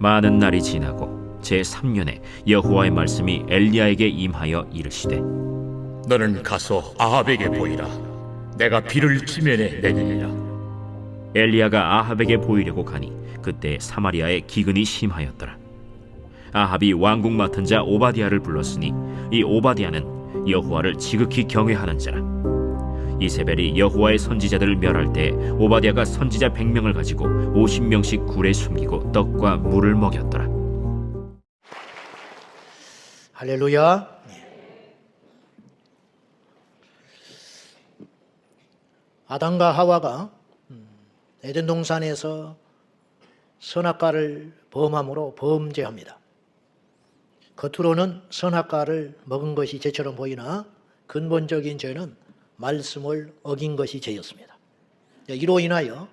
많은 날이 지나고 제3년에 여호와의 말씀이 엘리야에게 임하여 이르시되 너는 가서 아합에게 보이라. 내가 비를 지면에 내리리라. 엘리야가 아합에게 보이려고 가니 그때 사마리아에 기근이 심하였더라. 아합이 왕궁 맡은 자 오바댜를 불렀으니 이 오바댜는 여호와를 지극히 경외하는 자라. 이세벨이 여호와의 선지자들을 멸할 때 오바댜가 선지자 100명을 가지고 50명씩 굴에 숨기고 떡과 물을 먹였더라. 할렐루야. 아담과 하와가 에덴 동산에서 선악과를 범함으로 범죄합니다. 겉으로는 선악과를 먹은 것이 죄처럼 보이나 근본적인 죄는 말씀을 어긴 것이 죄였습니다. 이로 인하여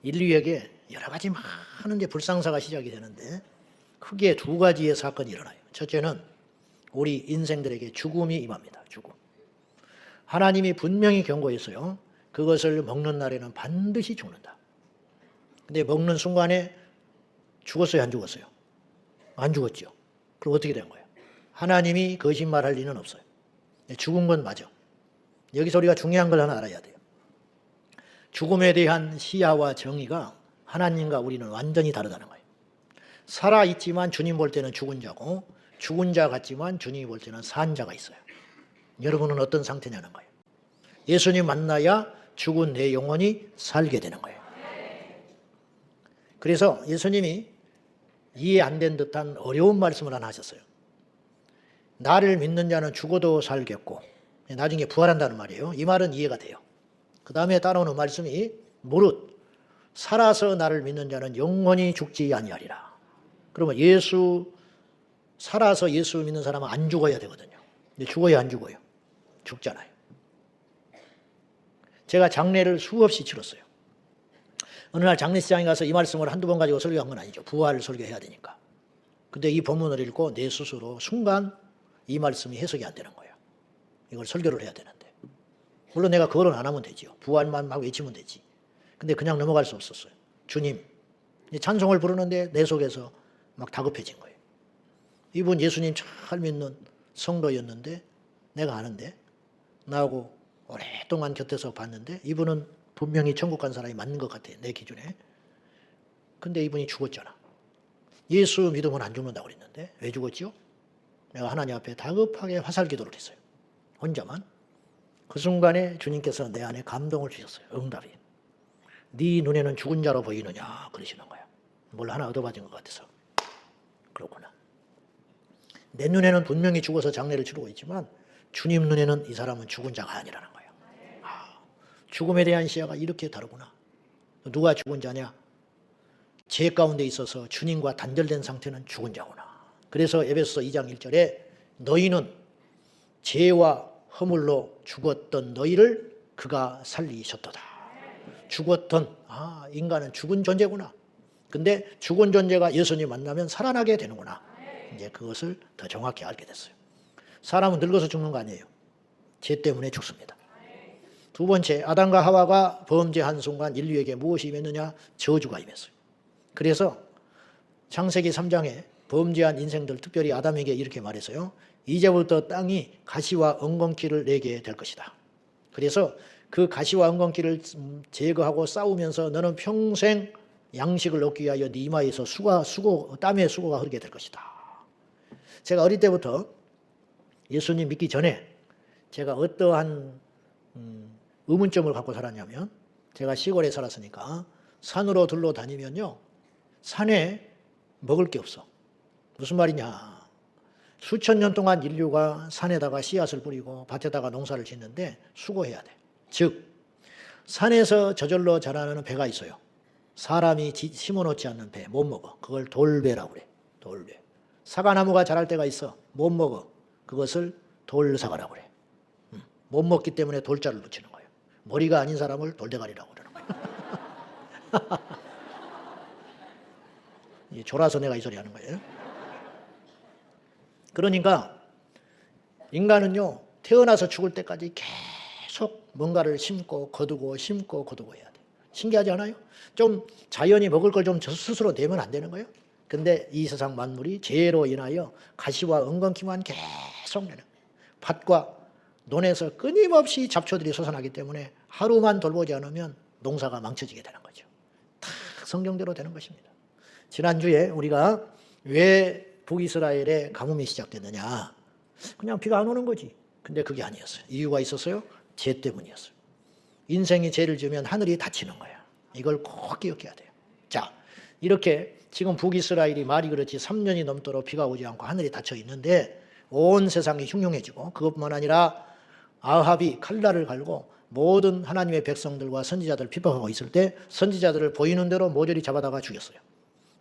인류에게 여러 가지 많은 불상사가 시작이 되는데 크게 두 가지의 사건이 일어나요. 첫째는 우리 인생들에게 죽음이 임합니다. 죽음. 하나님이 분명히 경고했어요. 그것을 먹는 날에는 반드시 죽는다. 근데 먹는 순간에 죽었어요, 안 죽었어요? 안 죽었죠. 그럼 어떻게 된 거예요? 하나님이 거짓말할 리는 없어요. 죽은 건 맞아. 여기서 우리가 중요한 걸 하나 알아야 돼요. 죽음에 대한 시야와 정의가 하나님과 우리는 완전히 다르다는 거예요. 살아있지만 주님 볼 때는 죽은 자고 죽은 자 같지만 주님이 볼 때는 산 자가 있어요. 여러분은 어떤 상태냐는 거예요. 예수님 만나야 죽은 내 영혼이 살게 되는 거예요. 그래서 예수님이 이해 안 된 듯한 어려운 말씀을 하나 하셨어요. 나를 믿는 자는 죽어도 살겠고 나중에 부활한다는 말이에요. 이 말은 이해가 돼요. 그 다음에 따라오는 말씀이 무릇 살아서 나를 믿는 자는 영원히 죽지 아니하리라. 그러면 살아서 예수 믿는 사람은 안 죽어야 되거든요. 근데 죽어야 안 죽어요? 죽잖아요. 제가 장례를 수없이 치렀어요. 어느 날 장례식장에 가서 이 말씀을 한두 번 가지고 설교한 건 아니죠. 부활을 설교해야 되니까. 근데 이 본문을 읽고 내 스스로 순간 이 말씀이 해석이 안 되는 거예요. 이걸 설교를 해야 되는데. 물론 내가 그거는 안 하면 되죠. 부활만 막 외치면 되지. 근데 그냥 넘어갈 수 없었어요. 주님, 찬송을 부르는데 내 속에서 막 다급해진 거예요. 이분 예수님 잘 믿는 성도였는데 내가 아는데 나하고 오랫동안 곁에서 봤는데 이분은 분명히 천국 간 사람이 맞는 것 같아, 내 기준에. 근데 이분이 죽었잖아. 예수 믿으면 안 죽는다고 그랬는데 왜 죽었지요? 내가 하나님 앞에 다급하게 화살 기도를 했어요. 혼자만. 그 순간에 주님께서 내 안에 감동을 주셨어요. 응답이. 네 눈에는 죽은 자로 보이느냐 그러시는 거야. 뭘 하나 얻어받은 것 같아서. 그렇구나. 내 눈에는 분명히 죽어서 장례를 치르고 있지만 주님 눈에는 이 사람은 죽은 자가 아니라는 거예요. 죽음에 대한 시야가 이렇게 다르구나. 누가 죽은 자냐? 죄 가운데 있어서 주님과 단절된 상태는 죽은 자구나. 그래서 에베소서 2장 1절에 너희는 죄와 허물로 죽었던 너희를 그가 살리셨도다. 죽었던, 인간은 죽은 존재구나. 근데 죽은 존재가 예수님 만나면 살아나게 되는구나. 이제 그것을 더 정확히 알게 됐어요. 사람은 늙어서 죽는 거 아니에요. 죄 때문에 죽습니다. 두 번째, 아담과 하와가 범죄한 순간 인류에게 무엇이 임했느냐? 저주가 임했어요. 그래서 창세기 3장에 범죄한 인생들, 특별히 아담에게 이렇게 말했어요. 이제부터 땅이 가시와 엉겅퀴를 내게 될 것이다. 그래서 그 가시와 엉겅퀴를 제거하고 싸우면서 너는 평생 양식을 얻기 위하여 네 이마에서 땀의 수고가 흐르게 될 것이다. 제가 어릴 때부터 예수님 믿기 전에 제가 어떠한 의문점을 갖고 살았냐면 제가 시골에 살았으니까 산으로 둘러 다니면요. 산에 먹을 게 없어. 무슨 말이냐. 수천 년 동안 인류가 산에다가 씨앗을 뿌리고 밭에다가 농사를 짓는데 수고해야 돼. 즉 산에서 저절로 자라는 배가 있어요. 사람이 심어놓지 않는 배 못 먹어. 그걸 돌배라고 그래. 돌배. 사과나무가 자랄 때가 있어. 못 먹어. 그것을 돌사과라고 그래. 못 먹기 때문에 돌자를 붙이는 거예요. 머리가 아닌 사람을 돌대가리라고 그러는 거예요. 졸아서 내가 이 소리 하는 거예요. 그러니까 인간은요, 태어나서 죽을 때까지 계속 뭔가를 심고 거두고 심고 거두고 해야 돼요. 신기하지 않아요? 좀 자연이 먹을 걸 좀 스스로 내면 안 되는 거예요? 근데 이 세상 만물이 죄로 인하여 가시와 은건키만 계속 내는 거예요. 밭과 논에서 끊임없이 잡초들이 솟아나기 때문에 하루만 돌보지 않으면 농사가 망쳐지게 되는 거죠. 다 성경대로 되는 것입니다. 지난주에 우리가 왜 북이스라엘에 가뭄이 시작됐느냐. 그냥 비가 안 오는 거지. 근데 그게 아니었어요. 이유가 있었어요. 죄 때문이었어요. 인생이 죄를 지으면 하늘이 닫히는 거야. 이걸 꼭 기억해야 돼요. 자, 이렇게 지금 북이스라엘이 말이 그렇지 3년이 넘도록 비가 오지 않고 하늘이 닫혀 있는데 온 세상이 흉흉해지고 그것뿐만 아니라 아합이 칼날을 갈고 모든 하나님의 백성들과 선지자들을 핍박하고 있을 때 선지자들을 보이는 대로 모조리 잡아다가 죽였어요.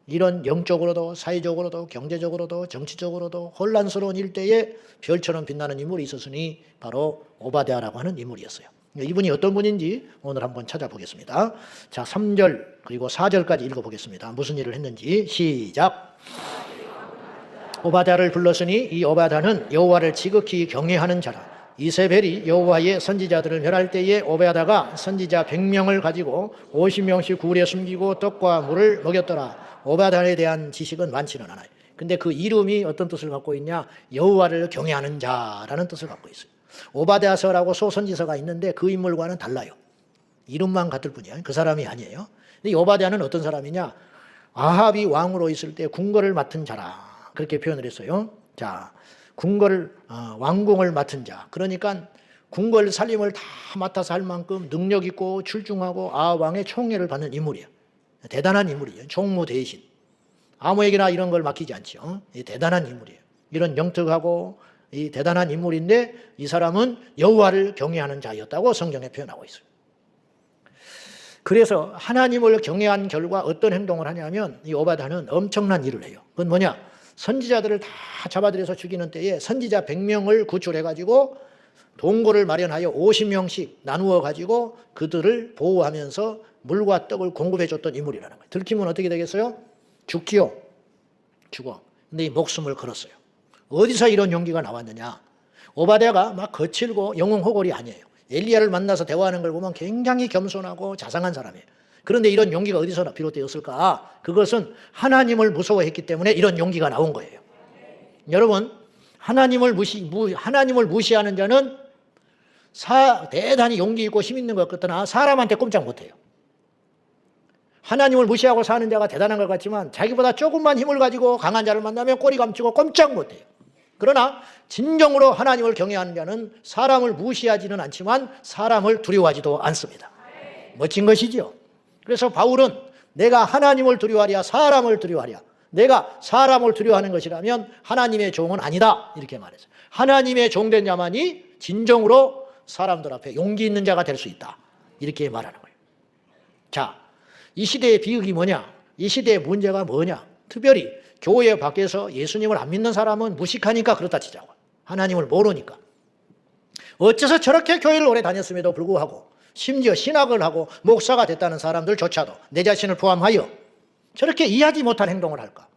이런 영적으로도 사회적으로도 경제적으로도 정치적으로도 혼란스러운 일대에 별처럼 빛나는 인물이 있었으니 바로 오바댜라고 하는 인물이었어요. 이분이 어떤 분인지 오늘 한번 찾아보겠습니다. 자, 3절 그리고 4절까지 읽어보겠습니다. 무슨 일을 했는지 시작. 오바댜를 불렀으니 이 오바댜는 여호와를 지극히 경외하는 자라. 이세벨이 여호와의 선지자들을 멸할 때에 오바댜가 선지자 100명을 가지고 50명씩 굴에 숨기고 떡과 물을 먹였더라. 오바댜에 대한 지식은 많지는 않아요. 근데 그 이름이 어떤 뜻을 갖고 있냐? 여호와를 경외하는 자라는 뜻을 갖고 있어요. 오바댜서라고 소선지서가 있는데 그 인물과는 달라요. 이름만 같을 뿐이에요. 그 사람이 아니에요. 이 오바댜는 어떤 사람이냐? 아합이 왕으로 있을 때 궁궐을 맡은 자라. 그렇게 표현을 했어요. 자, 왕궁을 맡은 자. 그러니까 궁궐 살림을 다 맡아서 할 만큼 능력 있고 출중하고 아합 왕의 총애를 받는 인물이에요. 대단한 인물이에요. 총무 대신. 아무에게나 이런 걸 맡기지 않죠. 대단한 인물이에요. 이런 영특하고 이 대단한 인물인데 이 사람은 여호와를 경외하는 자였다고 성경에 표현하고 있어요. 그래서 하나님을 경외한 결과 어떤 행동을 하냐면 이 오바댜는 엄청난 일을 해요. 그건 뭐냐? 선지자들을 다 잡아들여서 죽이는 때에 선지자 100명을 구출해가지고 동굴을 마련하여 50명씩 나누어 가지고 그들을 보호하면서 물과 떡을 공급해줬던 인물이라는 거예요. 들키면 어떻게 되겠어요? 죽지요. 죽어. 근데 이 목숨을 걸었어요. 어디서 이런 용기가 나왔느냐? 오바댜가 막 거칠고 영웅호걸이 아니에요. 엘리야를 만나서 대화하는 걸 보면 굉장히 겸손하고 자상한 사람이에요. 그런데 이런 용기가 어디서 비롯되었을까? 그것은 하나님을 무서워했기 때문에 이런 용기가 나온 거예요. 여러분, 하나님을 무시하는 자는 대단히 용기 있고 힘 있는 것 같으나 사람한테 꼼짝 못해요. 하나님을 무시하고 사는 자가 대단한 것 같지만 자기보다 조금만 힘을 가지고 강한 자를 만나면 꼬리 감추고 꼼짝 못해요. 그러나 진정으로 하나님을 경외하는 자는 사람을 무시하지는 않지만 사람을 두려워하지도 않습니다. 멋진 것이죠. 그래서 바울은 내가 하나님을 두려워하랴 사람을 두려워하랴. 내가 사람을 두려워하는 것이라면 하나님의 종은 아니다. 이렇게 말했어요. 하나님의 종된 자만이 진정으로 사람들 앞에 용기 있는 자가 될 수 있다. 이렇게 말하는 거예요. 자, 이 시대의 비극이 뭐냐? 이 시대의 문제가 뭐냐? 특별히 교회 밖에서 예수님을 안 믿는 사람은 무식하니까 그렇다 치자고. 하나님을 모르니까. 어째서 저렇게 교회를 오래 다녔음에도 불구하고 심지어 신학을 하고 목사가 됐다는 사람들조차도 내 자신을 포함하여 저렇게 이해하지 못한 행동을 할까?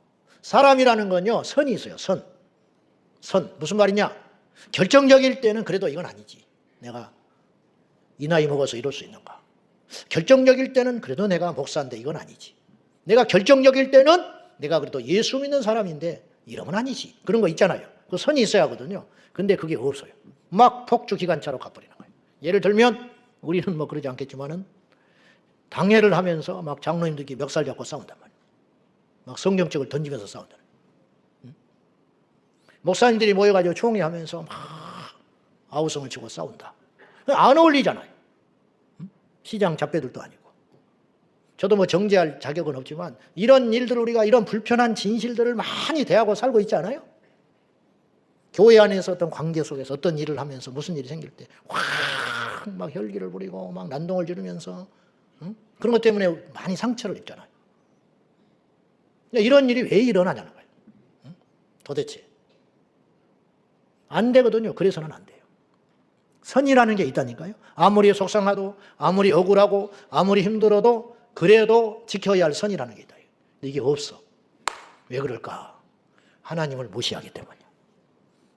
사람이라는 건요, 선이 있어요. 선. 무슨 말이냐? 결정적일 때는 그래도 이건 아니지. 내가 이 나이 먹어서 이럴 수 있는가? 결정적일 때는 그래도 내가 목사인데 이건 아니지. 내가 결정적일 때는 내가 그래도 예수 믿는 사람인데 이러면 아니지. 그런 거 있잖아요. 그 선이 있어야 하거든요. 근데 그게 없어요. 막 폭주 기관차로 가버리는 거예요. 예를 들면 우리는 뭐 그러지 않겠지만은 당회를 하면서 막 장로님들끼리 멱살 잡고 싸운단 말이에요. 막 성경책을 던지면서 싸운다. 목사님들이 모여가지고 총회하면서 막 아우성을 치고 싸운다. 안 어울리잖아요. 시장 잡배들도 아니고. 저도 뭐 정죄할 자격은 없지만 이런 일들 우리가 이런 불편한 진실들을 많이 대하고 살고 있지 않아요? 교회 안에서 어떤 관계 속에서 어떤 일을 하면서 무슨 일이 생길 때 확 막 혈기를 부리고 막 난동을 지르면서 그런 것 때문에 많이 상처를 입잖아요. 이런 일이 왜 일어나냐는 거예요. 도대체. 안 되거든요. 그래서는 안 돼요. 선이라는 게 있다니까요. 아무리 속상하도 아무리 억울하고 아무리 힘들어도 그래도 지켜야 할 선이라는 게 있다. 근데 이게 없어. 왜 그럴까? 하나님을 무시하기 때문이야.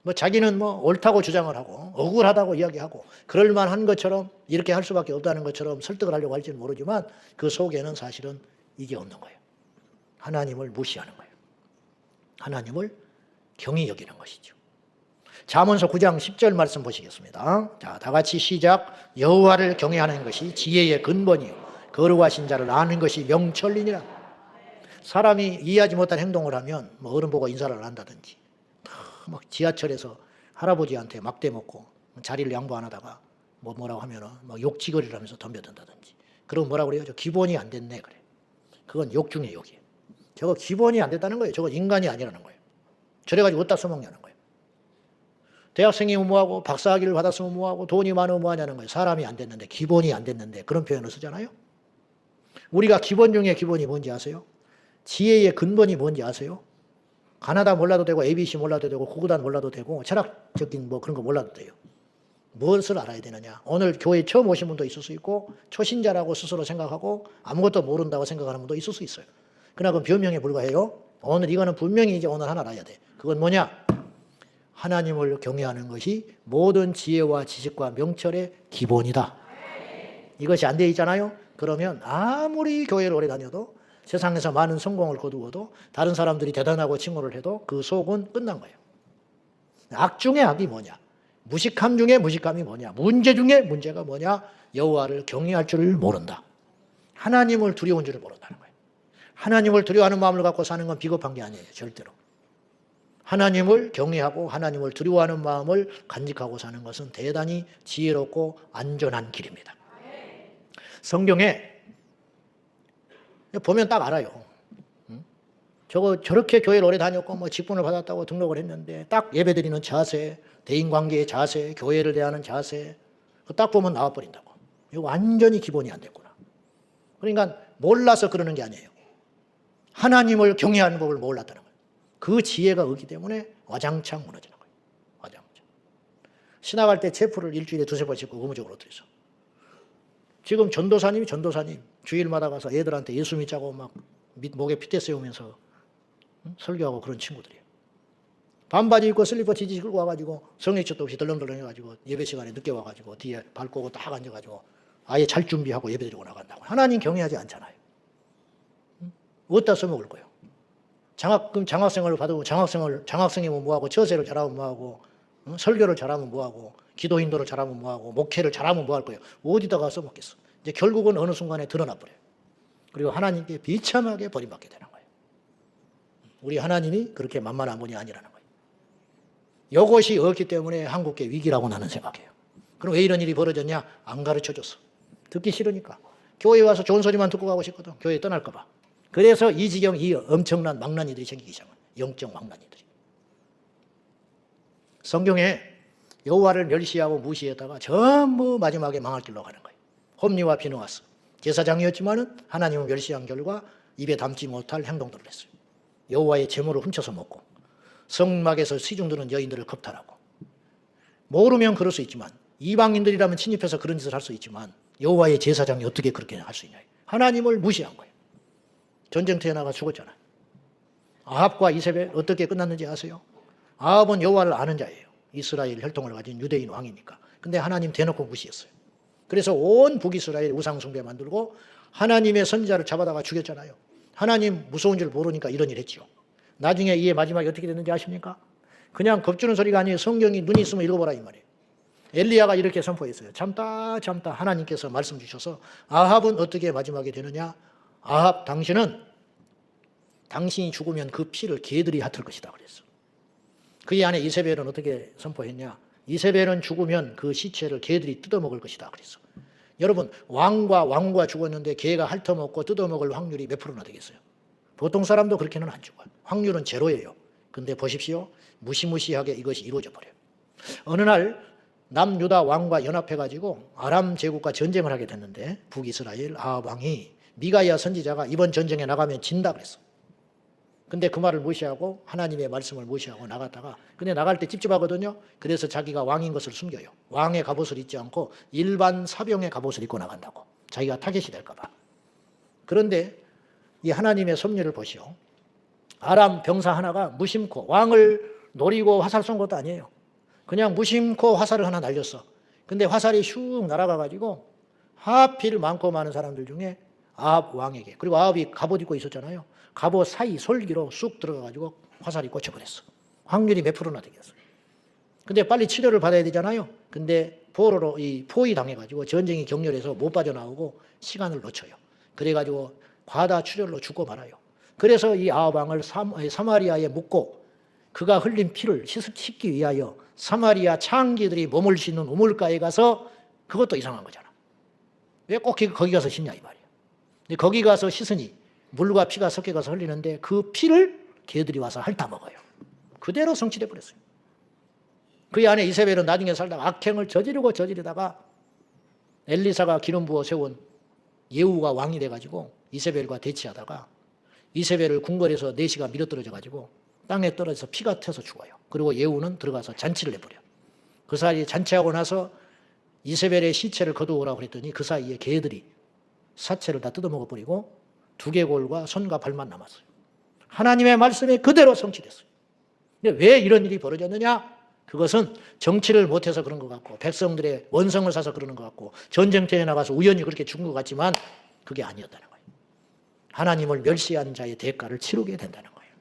뭐 자기는 뭐 옳다고 주장을 하고 억울하다고 이야기하고 그럴 만한 것처럼 이렇게 할 수밖에 없다는 것처럼 설득을 하려고 할지는 모르지만 그 속에는 사실은 이게 없는 거예요. 하나님을 무시하는 거예요. 하나님을 경히 여기는 것이죠. 잠언서 9장 10절 말씀 보시겠습니다. 자, 다 같이 시작. 여호와를 경외하는 것이 지혜의 근본이요 거룩하신 자를 아는 것이 명철이니라. 사람이 이해하지 못한 행동을 하면 뭐 어른 보고 인사를 안 한다든지, 막 지하철에서 할아버지한테 막대 먹고 자리를 양보 안 하다가 뭐라고 하면은 막 욕지거리를 하면서 덤벼든다든지, 그럼 뭐라고 그래요? 저 기본이 안 됐네 그래. 그건 욕 중에 욕이에요. 저거 기본이 안 됐다는 거예요. 저거 인간이 아니라는 거예요. 저래가지고 어디다 써먹냐는 거예요. 대학생이면 뭐하고 박사학위를 받았으면 뭐하고 돈이 많으면 뭐하냐는 거예요. 사람이 안 됐는데, 기본이 안 됐는데 그런 표현을 쓰잖아요. 우리가 기본 중에 기본이 뭔지 아세요? 지혜의 근본이 뭔지 아세요? 가나다 몰라도 되고 ABC 몰라도 되고 구구단 몰라도 되고 철학적인 뭐 그런 거 몰라도 돼요. 무엇을 알아야 되느냐? 오늘 교회 처음 오신 분도 있을 수 있고 초신자라고 스스로 생각하고 아무것도 모른다고 생각하는 분도 있을 수 있어요. 그러나 그건 변명에 불과해요. 오늘 이거는 분명히 이제 오늘 하나 알아야 돼. 그건 뭐냐? 하나님을 경외하는 것이 모든 지혜와 지식과 명철의 기본이다. 이것이 안 돼 있잖아요. 그러면 아무리 교회를 오래 다녀도 세상에서 많은 성공을 거두어도 다른 사람들이 대단하고 칭호를 해도 그 속은 끝난 거예요. 악 중에 악이 뭐냐? 무식함 중에 무식함이 뭐냐? 문제 중에 문제가 뭐냐? 여호와를 경외할 줄을 모른다. 하나님을 두려운 줄을 모른다는 거예요. 하나님을 두려워하는 마음을 갖고 사는 건 비겁한 게 아니에요. 절대로. 하나님을 경외하고 하나님을 두려워하는 마음을 간직하고 사는 것은 대단히 지혜롭고 안전한 길입니다. 성경에 보면 딱 알아요. 저렇게 교회를 오래 다녔고 뭐 직분을 받았다고 등록을 했는데 딱 예배드리는 자세, 대인관계의 자세, 교회를 대하는 자세, 딱 보면 나와버린다고. 이거 완전히 기본이 안 됐구나. 그러니까 몰라서 그러는 게 아니에요. 하나님을 경외하는 법을 몰랐다는 거예요. 그 지혜가 없기 때문에 와장창 무너지는 거예요. 와장창. 신학할 때 체프를 일주일에 2-3번 씻고 의무적으로 드려서. 지금 전도사님 주일마다 가서 애들한테 예수 믿자고 막 목에 핏대 세우면서 설교하고 그런 친구들이에요. 반바지 입고 슬리퍼 지지 끌고 와가지고 성의처도 없이 덜렁덜렁 해가지고 예배 시간에 늦게 와가지고 뒤에 발 꼬고 딱 앉아가지고 아예 잘 준비하고 예배 드리고 나간다고. 하나님 경외하지 않잖아요. 어디다 써먹을 거예요? 장학생을 받으면 장학생이면 뭐하고, 처세를 잘하면 뭐하고, 설교를 잘하면 뭐하고, 기도 인도를 잘하면 뭐하고, 목회를 잘하면 뭐할 거예요? 어디다가 써먹겠어? 이제 결국은 어느 순간에 드러나 버려요. 그리고 하나님께 비참하게 버림받게 되는 거예요. 우리 하나님이 그렇게 만만한 분이 아니라는 거예요. 이것이 없기 때문에 한국의 위기라고 나는 생각해요. 그럼 왜 이런 일이 벌어졌냐? 안 가르쳐줬어. 듣기 싫으니까. 교회에 와서 좋은 소리만 듣고 가고 싶거든. 교회 떠날까 봐. 그래서 이 지경, 이 엄청난 망나니들이 생기기 시작합니다. 영적 망나니들이. 성경에 여호와를 멸시하고 무시했다가 전부 마지막에 망할 길로 가는 거예요. 홈리와 비느하스. 제사장이었지만은 하나님을 멸시한 결과 입에 담지 못할 행동들을 했어요. 여호와의 제물을 훔쳐서 먹고 성막에서 시중드는 여인들을 겁탈하고. 모르면 그럴 수 있지만, 이방인들이라면 침입해서 그런 짓을 할 수 있지만 여호와의 제사장이 어떻게 그렇게 할 수 있냐. 하나님을 무시한 거예요. 전쟁터에 나가 죽었잖아요. 아합과 이세벨 어떻게 끝났는지 아세요? 아합은 여호와를 아는 자예요. 이스라엘 혈통을 가진 유대인 왕이니까. 근데 하나님 대놓고 무시했어요. 그래서 온 북이스라엘 우상 숭배 만들고 하나님의 선지자를 잡아다가 죽였잖아요. 하나님 무서운 줄 모르니까 이런 일 했죠. 나중에 이에 마지막에 어떻게 됐는지 아십니까? 그냥 겁주는 소리가 아니에요. 성경이 눈이 있으면 읽어보라 이 말이에요. 엘리야가 이렇게 선포했어요. 참다 하나님께서 말씀 주셔서 아합은 어떻게 마지막에 되느냐? 아합 당신이 죽으면 그 피를 개들이 핥을 것이다 그랬어. 그의 아내 이세벨은 어떻게 선포했냐? 이세벨은 죽으면 그 시체를 개들이 뜯어먹을 것이다 그랬어. 여러분, 왕과 죽었는데 개가 핥아먹고 뜯어먹을 확률이 몇 프로나 되겠어요? 보통 사람도 그렇게는 안 죽어요. 확률은 제로예요. 근데 보십시오. 무시무시하게 이것이 이루어져 버려요. 어느 날 남유다 왕과 연합해가지고 아람 제국과 전쟁을 하게 됐는데 북이스라엘 아합 왕이 미가야 선지자가 이번 전쟁에 나가면 진다 그랬어. 근데 그 말을 무시하고 하나님의 말씀을 무시하고 나갔다가, 근데 나갈 때 찝찝하거든요. 그래서 자기가 왕인 것을 숨겨요. 왕의 갑옷을 입지 않고 일반 사병의 갑옷을 입고 나간다고. 자기가 타겟이 될까 봐. 그런데 이 하나님의 섭리를 보시오. 아람 병사 하나가 무심코 왕을 노리고 화살 쏜 것도 아니에요. 그냥 무심코 화살을 하나 날렸어. 근데 화살이 슉 날아가가지고 하필 많고 많은 사람들 중에 아합 왕에게. 그리고 아합이 갑옷 입고 있었잖아요. 갑옷 사이 솔기로 쑥 들어가가지고 화살이 꽂혀버렸어. 확률이 몇 프로나 되겠어. 근데 빨리 치료를 받아야 되잖아요. 근데 포로로 포위 당해가지고 전쟁이 격렬해서 못 빠져나오고 시간을 놓쳐요. 그래가지고 과다출혈로 죽고 말아요. 그래서 이 아합 왕을 사마리아에 묻고 그가 흘린 피를 씻기 위하여 사마리아 창기들이 머물 수 있는 우물가에 가서, 그것도 이상한 거잖아. 왜 꼭 거기 가서 씻냐 이 말이야. 근데 거기 가서 씻으니 물과 피가 섞여가서 흘리는데 그 피를 개들이 와서 핥아 먹어요. 그대로 성취돼 버렸어요. 그 안에 이세벨은 나중에 살다가 악행을 저지르다가 엘리사가 기름 부어 세운 예후가 왕이 돼가지고 이세벨과 대치하다가 이세벨을 궁궐에서 4시간 밀어떨어져가지고 땅에 떨어져서 피가 튀어서 죽어요. 그리고 예후는 들어가서 잔치를 해버려. 그 사이에 잔치하고 나서 이세벨의 시체를 거두오라고 그랬더니 그 사이에 개들이 사체를 다 뜯어먹어버리고 두개골과 손과 발만 남았어요. 하나님의 말씀이 그대로 성취됐어요. 근데 왜 이런 일이 벌어졌느냐? 그것은 정치를 못해서 그런 것 같고 백성들의 원성을 사서 그러는 것 같고 전쟁터에 나가서 우연히 그렇게 죽은 것 같지만 그게 아니었다는 거예요. 하나님을 멸시한 자의 대가를 치르게 된다는 거예요.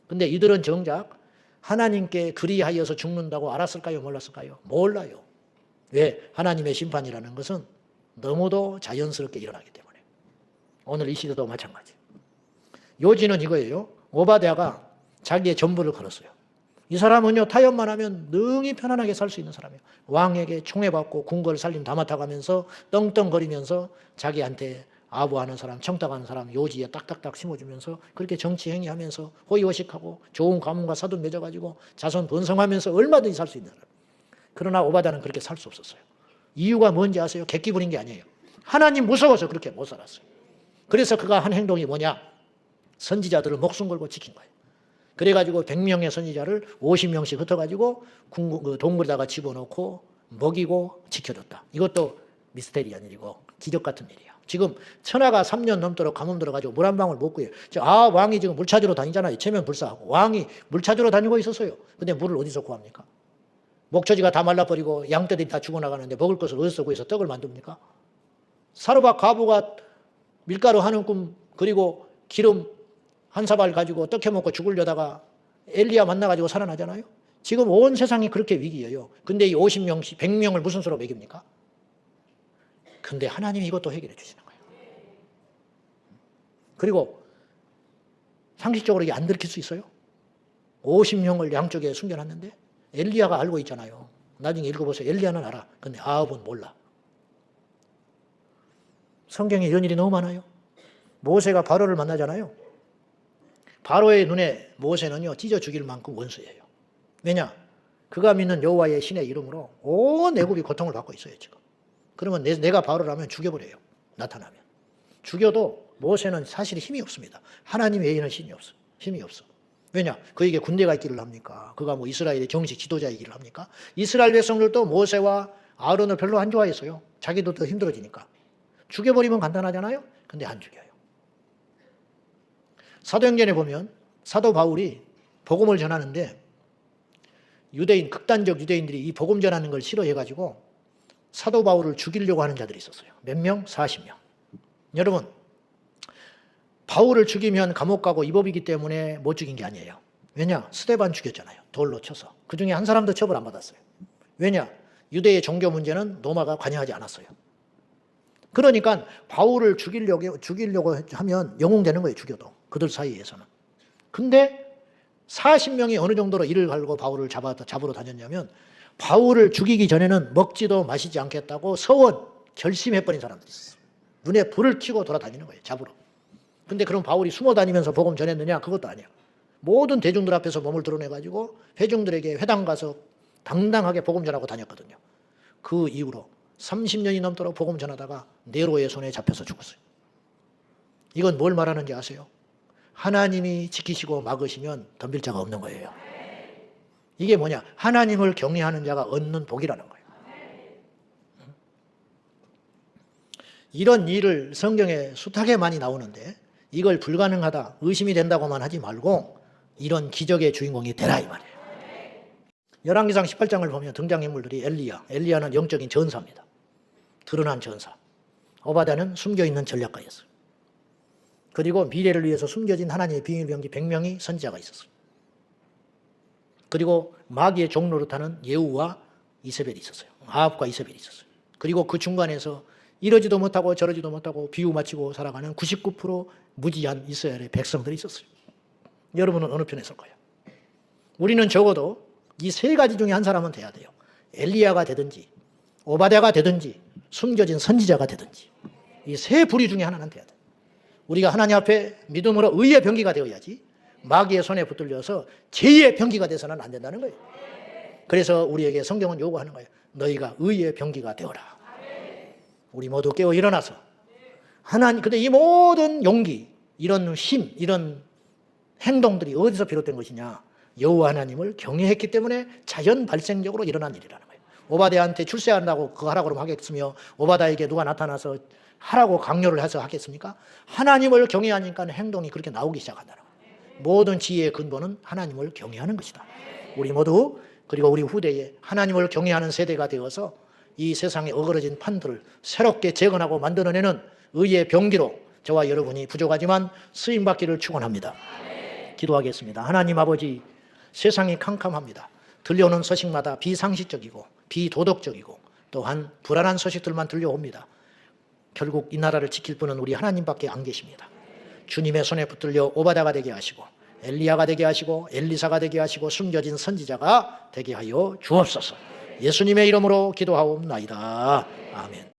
근데 이들은 정작 하나님께 그리하여서 죽는다고 알았을까요? 몰랐을까요? 몰라요. 왜? 하나님의 심판이라는 것은 너무도 자연스럽게 일어나기 때문에. 오늘 이 시대도 마찬가지. 요지는 이거예요. 오바댜가 자기의 전부를 걸었어요. 이 사람은요, 타협만 하면 능히 편안하게 살 수 있는 사람이에요. 왕에게 총애받고 궁궐 살림 다 맡아가면서 떵떵거리면서 자기한테 아부하는 사람, 청탁하는 사람 요지에 딱딱딱 심어주면서 그렇게 정치 행위하면서 호의호식하고 좋은 가문과 사돈 맺어가지고 자손 번성하면서 얼마든지 살 수 있는 사람. 그러나 오바댜는 그렇게 살 수 없었어요. 이유가 뭔지 아세요? 객기 부린 게 아니에요. 하나님 무서워서 그렇게 못 살았어요. 그래서 그가 한 행동이 뭐냐? 선지자들을 목숨 걸고 지킨 거예요. 그래가지고 100명의 선지자를 50명씩 흩어가지고 동굴에다가 집어넣고 먹이고 지켜줬다. 이것도 미스테리한 일이고 기적 같은 일이야. 지금 천하가 3년 넘도록 가뭄 들어가지고 물 한 방울 못 구해요. 왕이 지금 물 찾으러 다니잖아요. 체면 불사하고. 왕이 물 찾으러 다니고 있었어요. 근데 물을 어디서 구합니까? 목초지가 다 말라버리고 양떼들이 다 죽어나가는데 먹을 것을 어디서 구해서 떡을 만듭니까? 사르밧 과부가 밀가루 한 움큼 그리고 기름 한 사발 가지고 떡 해먹고 죽으려다가 엘리야 만나가지고 살아나잖아요. 지금 온 세상이 그렇게 위기예요. 근데 이 50명씩 100명을 무슨 수로 먹입니까? 근데 하나님이 이것도 해결해 주시는 거예요. 그리고 상식적으로 이게 안 들킬 수 있어요? 50명을 양쪽에 숨겨놨는데 엘리야가 알고 있잖아요. 나중에 읽어보세요. 엘리야는 알아. 근데 아합은 몰라. 성경에 이런 일이 너무 많아요. 모세가 바로를 만나잖아요. 바로의 눈에 모세는요 찢어 죽일 만큼 원수예요. 왜냐? 그가 믿는 여호와의 신의 이름으로 온 애굽이 고통을 받고 있어요 지금. 그러면 내가 바로라면 죽여버려요. 나타나면. 죽여도 모세는 사실 힘이 없습니다. 하나님 외에는 힘이 없어. 왜냐? 그에게 군대가 있기를 합니까? 그가 뭐 이스라엘의 정식 지도자이기를 합니까? 이스라엘 백성들도 모세와 아론을 별로 안 좋아했어요. 자기도 더 힘들어지니까. 죽여버리면 간단하잖아요. 근데 안 죽여요. 사도행전에 보면 사도 바울이 복음을 전하는데 극단적 유대인들이 이 복음 전하는 걸 싫어해가지고 사도 바울을 죽이려고 하는 자들이 있었어요. 몇 명? 40명. 여러분, 바울을 죽이면 감옥 가고 이법이기 때문에 못 죽인 게 아니에요. 왜냐? 스데반 죽였잖아요. 돌로 쳐서. 그 중에 한 사람도 처벌 안 받았어요. 왜냐? 유대의 종교 문제는 로마가 관여하지 않았어요. 그러니까 바울을 죽이려고 하면 영웅되는 거예요. 죽여도. 그들 사이에서는. 근데 40명이 어느 정도로 이를 갈고 바울을 잡으러 다녔냐면 바울을 죽이기 전에는 먹지도 마시지 않겠다고 서원 결심해버린 사람들이 있었어요. 눈에 불을 켜고 돌아다니는 거예요. 잡으러. 근데 그럼 바울이 숨어 다니면서 복음 전했느냐? 그것도 아니야. 모든 대중들 앞에서 몸을 드러내가지고 회중들에게 회당 가서 당당하게 복음 전하고 다녔거든요. 그 이후로 30년이 넘도록 복음 전하다가 네로의 손에 잡혀서 죽었어요. 이건 뭘 말하는지 아세요? 하나님이 지키시고 막으시면 덤빌 자가 없는 거예요. 이게 뭐냐? 하나님을 경외하는 자가 얻는 복이라는 거예요. 이런 일을 성경에 숱하게 많이 나오는데 이걸 불가능하다, 의심이 된다고만 하지 말고 이런 기적의 주인공이 되라 이 말이에요. 열왕기상 18장을 보면 등장인물들이 엘리야는 영적인 전사입니다. 드러난 전사. 오바댜는 숨겨있는 전략가였어요. 그리고 미래를 위해서 숨겨진 하나님의 비밀병기 100명이 선지자가 있었어요. 그리고 마귀의 종로를 타는 예후와 이세벨이 있었어요. 아합과 이세벨이 있었어요. 그리고 그 중간에서 이러지도 못하고 저러지도 못하고 비유 맞추고 살아가는 99% 무지한 이스라엘의 백성들이 있었어요. 여러분은 어느 편에 설 거예요? 우리는 적어도 이 세 가지 중에 한 사람은 돼야 돼요. 엘리야가 되든지 오바댜가 되든지 숨겨진 선지자가 되든지 이 세 부류 중에 하나는 돼야 돼요. 우리가 하나님 앞에 믿음으로 의의 병기가 되어야지 마귀의 손에 붙들려서 죄의 병기가 돼서는 안 된다는 거예요. 그래서 우리에게 성경은 요구하는 거예요. 너희가 의의 병기가 되어라. 우리 모두 깨어 일어나서 하나님, 근데 이 모든 용기, 이런 힘, 이런 행동들이 어디서 비롯된 것이냐? 여호와 하나님을 경외했기 때문에 자연 발생적으로 일어난 일이라는 거예요. 오바댜한테 출세한다고 그거 하라고 그러면 하겠으며 오바댜에게 누가 나타나서 하라고 강요를 해서 하겠습니까? 하나님을 경외하니까 행동이 그렇게 나오기 시작한다는 거예요. 모든 지혜의 근본은 하나님을 경외하는 것이다. 우리 모두 그리고 우리 후대에 하나님을 경외하는 세대가 되어서 이 세상에 어그러진 판들을 새롭게 재건하고 만들어내는 의의 병기로 저와 여러분이 부족하지만 쓰임받기를 축원합니다. 기도하겠습니다. 하나님 아버지, 세상이 캄캄합니다. 들려오는 소식마다 비상식적이고 비도덕적이고 또한 불안한 소식들만 들려옵니다. 결국 이 나라를 지킬 분은 우리 하나님밖에 안 계십니다. 주님의 손에 붙들려 오바댜가 되게 하시고 엘리야가 되게 하시고 엘리사가 되게 하시고 숨겨진 선지자가 되게 하여 주옵소서. 예수님의 이름으로 기도하옵나이다. 아멘.